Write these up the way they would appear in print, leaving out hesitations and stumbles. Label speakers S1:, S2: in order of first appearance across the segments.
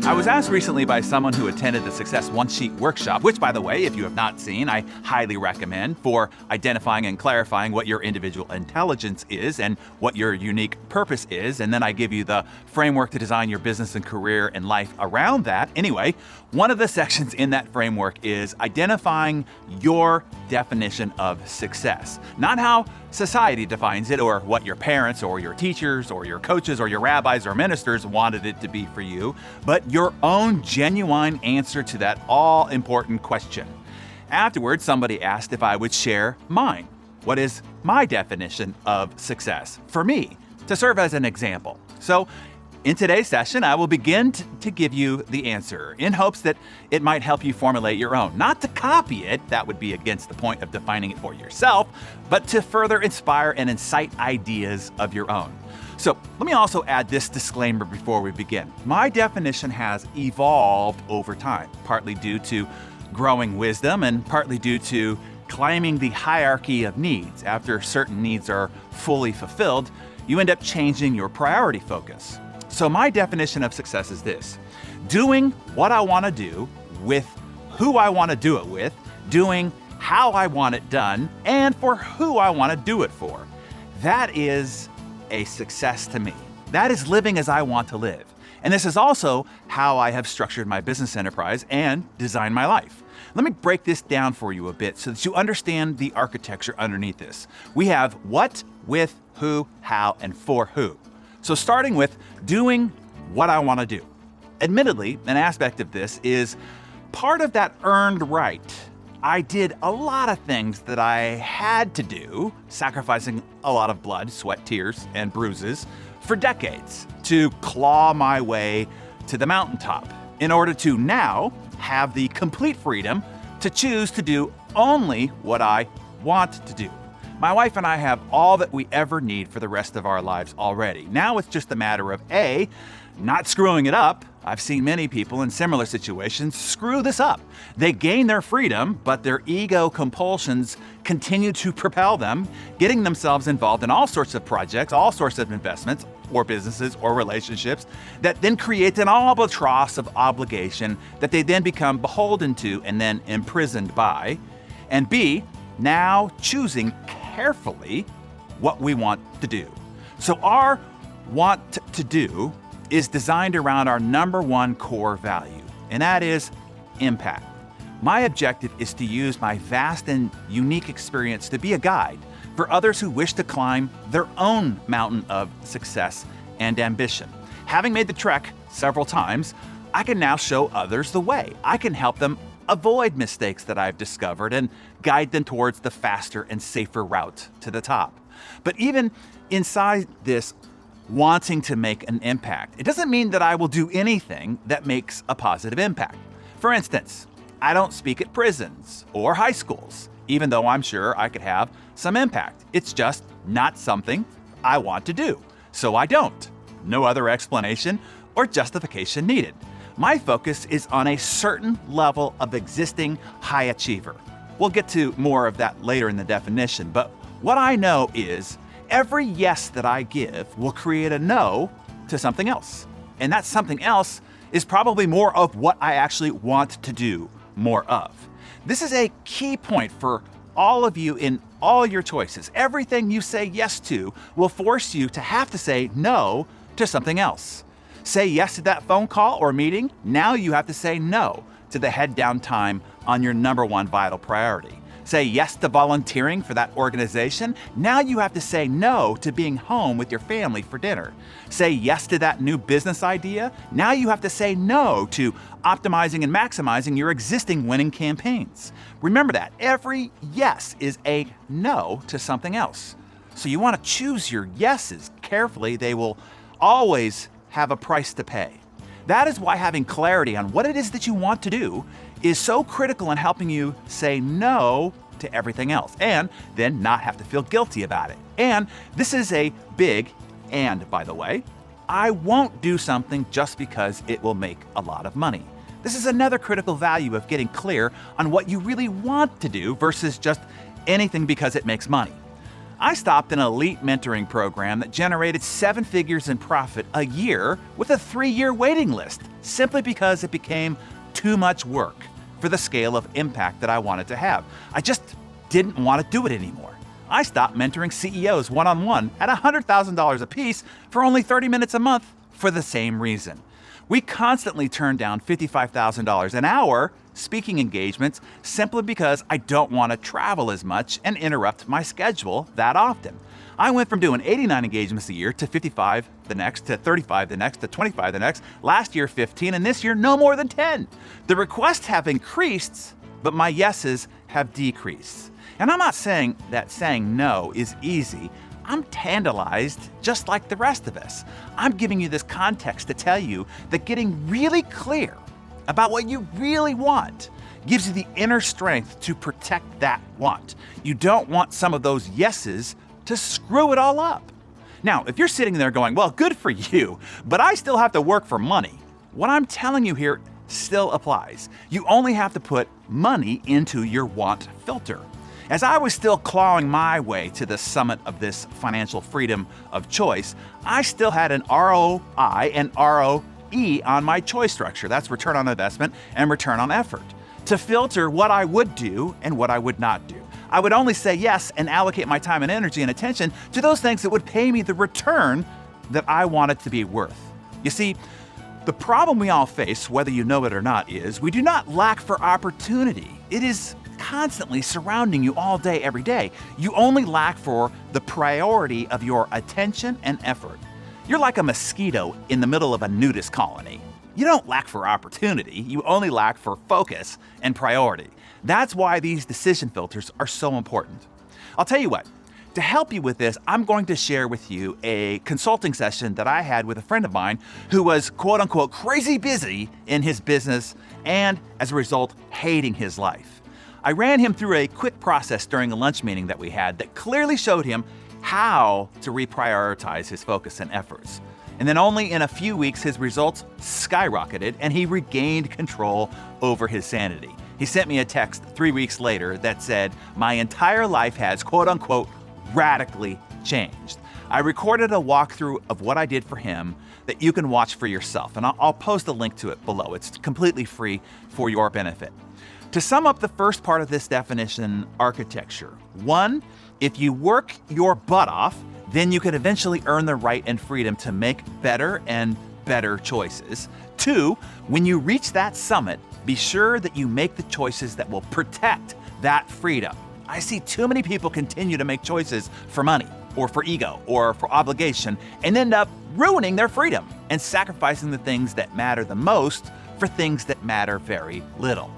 S1: I was asked recently by someone who attended the Success One Sheet workshop, which, by the way, if you have not seen, I highly recommend, for identifying and clarifying what your individual intelligence is and what your unique purpose is. And then I give you the framework to design your business and career and life around that. Anyway, one of the sections in that framework is identifying your definition of success. Not how society defines it, or what your parents or your teachers or your coaches or your rabbis or ministers wanted it to be for you, but your own genuine answer to that all-important question. Afterwards, somebody asked if I would share mine. What is my definition of success for me, to serve as an example? So, in today's session, I will begin to give you the answer in hopes that it might help you formulate your own. Not to copy it, that would be against the point of defining it for yourself, but to further inspire and incite ideas of your own. So let me also add this disclaimer before we begin. My definition has evolved over time, partly due to growing wisdom and partly due to climbing the hierarchy of needs. After certain needs are fully fulfilled, you end up changing your priority focus. So my definition of success is this: doing what I want to do with who I want to do it with, doing how I want it done, and for who I want to do it for. That is a success to me. That is living as I want to live. And this is also how I have structured my business enterprise and designed my life. Let me break this down for you a bit so that you understand the architecture underneath this. We have what, with, who, how, and for who. So starting with doing what I want to do. Admittedly, an aspect of this is part of that earned right. I did a lot of things that I had to do, sacrificing a lot of blood, sweat, tears, and bruises for decades to claw my way to the mountaintop in order to now have the complete freedom to choose to do only what I want to do. My wife and I have all that we ever need for the rest of our lives already. Now it's just a matter of A, not screwing it up. I've seen many people in similar situations screw this up. They gain their freedom, but their ego compulsions continue to propel them, getting themselves involved in all sorts of projects, all sorts of investments, or businesses, or relationships that then create an albatross of obligation that they then become beholden to and then imprisoned by. And B, now choosing carefully what we want to do. So our want to do is designed around our number one core value, and that is impact. My objective is to use my vast and unique experience to be a guide for others who wish to climb their own mountain of success and ambition. Having made the trek several times, I can now show others the way. I can help them avoid mistakes that I've discovered and guide them towards the faster and safer route to the top. But even inside this wanting to make an impact, it doesn't mean that I will do anything that makes a positive impact. For instance, I don't speak at prisons or high schools, even though I'm sure I could have some impact. It's just not something I want to do, so I don't. No other explanation or justification needed. My focus is on a certain level of existing high achiever. We'll get to more of that later in the definition, but what I know is every yes that I give will create a no to something else. And that something else is probably more of what I actually want to do more of. This is a key point for all of you in all your choices. Everything you say yes to will force you to have to say no to something else. Say yes to that phone call or meeting, now you have to say no to the head down time on your number one vital priority. Say yes to volunteering for that organization, now you have to say no to being home with your family for dinner. Say yes to that new business idea, now you have to say no to optimizing and maximizing your existing winning campaigns. Remember that every yes is a no to something else. So you want to choose your yeses carefully. They will always have a price to pay. That is why having clarity on what it is that you want to do is so critical in helping you say no to everything else and then not have to feel guilty about it. And this is a big and, by the way, I won't do something just because it will make a lot of money. This is another critical value of getting clear on what you really want to do versus just anything because it makes money. I stopped an elite mentoring program that generated 7 figures in profit a year with a 3-year waiting list, simply because it became too much work for the scale of impact that I wanted to have. I just didn't want to do it anymore. I stopped mentoring CEOs one-on-one at $100,000 apiece for only 30 minutes a month for the same reason. We constantly turn down $55,000 an hour speaking engagements simply because I don't want to travel as much and interrupt my schedule that often. I went from doing 89 engagements a year to 55 the next, to 35 the next, to 25 the next, last year 15, and this year no more than 10. The requests have increased, but my yeses have decreased. And I'm not saying that saying no is easy. I'm tantalized just like the rest of us. I'm giving you this context to tell you that getting really clear about what you really want gives you the inner strength to protect that want. You don't want some of those yeses to screw it all up. Now, if you're sitting there going, well, good for you, but I still have to work for money, what I'm telling you here still applies. You only have to put money into your want filter. As I was still clawing my way to the summit of this financial freedom of choice, I still had an ROI and ROE on my choice structure. That's return on investment and return on effort, to filter what I would do and what I would not do. I would only say yes and allocate my time and energy and attention to those things that would pay me the return that I want it to be worth. You see, the problem we all face, whether you know it or not, is we do not lack for opportunity. It is constantly surrounding you all day, every day. You only lack for the priority of your attention and effort. You're like a mosquito in the middle of a nudist colony. You don't lack for opportunity, you only lack for focus and priority. That's why these decision filters are so important. I'll tell you what, to help you with this, I'm going to share with you a consulting session that I had with a friend of mine who was quote unquote crazy busy in his business and as a result, hating his life. I ran him through a quick process during a lunch meeting that we had that clearly showed him how to reprioritize his focus and efforts. And then only in a few weeks, his results skyrocketed and he regained control over his sanity. He sent me a text 3 weeks later that said, my entire life has, quote unquote, radically changed. I recorded a walkthrough of what I did for him that you can watch for yourself, and I'll post a link to it below. It's completely free for your benefit. To sum up the first part of this definition architecture, 1, if you work your butt off, then you can eventually earn the right and freedom to make better and better choices. 2, when you reach that summit, be sure that you make the choices that will protect that freedom. I see too many people continue to make choices for money or for ego or for obligation and end up ruining their freedom and sacrificing the things that matter the most for things that matter very little.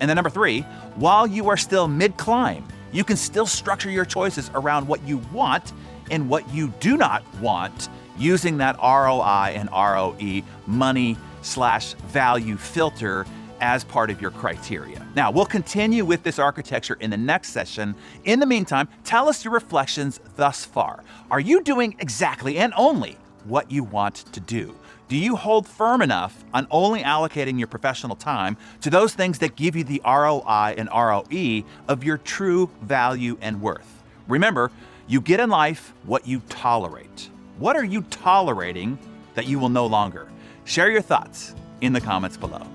S1: And then number 3, while you are still mid-climb, you can still structure your choices around what you want and what you do not want using that ROI and ROE money/value filter as part of your criteria. Now, we'll continue with this architecture in the next session. In the meantime, tell us your reflections thus far. Are you doing exactly and only what you want to do? Do you hold firm enough on only allocating your professional time to those things that give you the ROI and ROE of your true value and worth? Remember, you get in life what you tolerate. What are you tolerating that you will no longer? Share your thoughts in the comments below.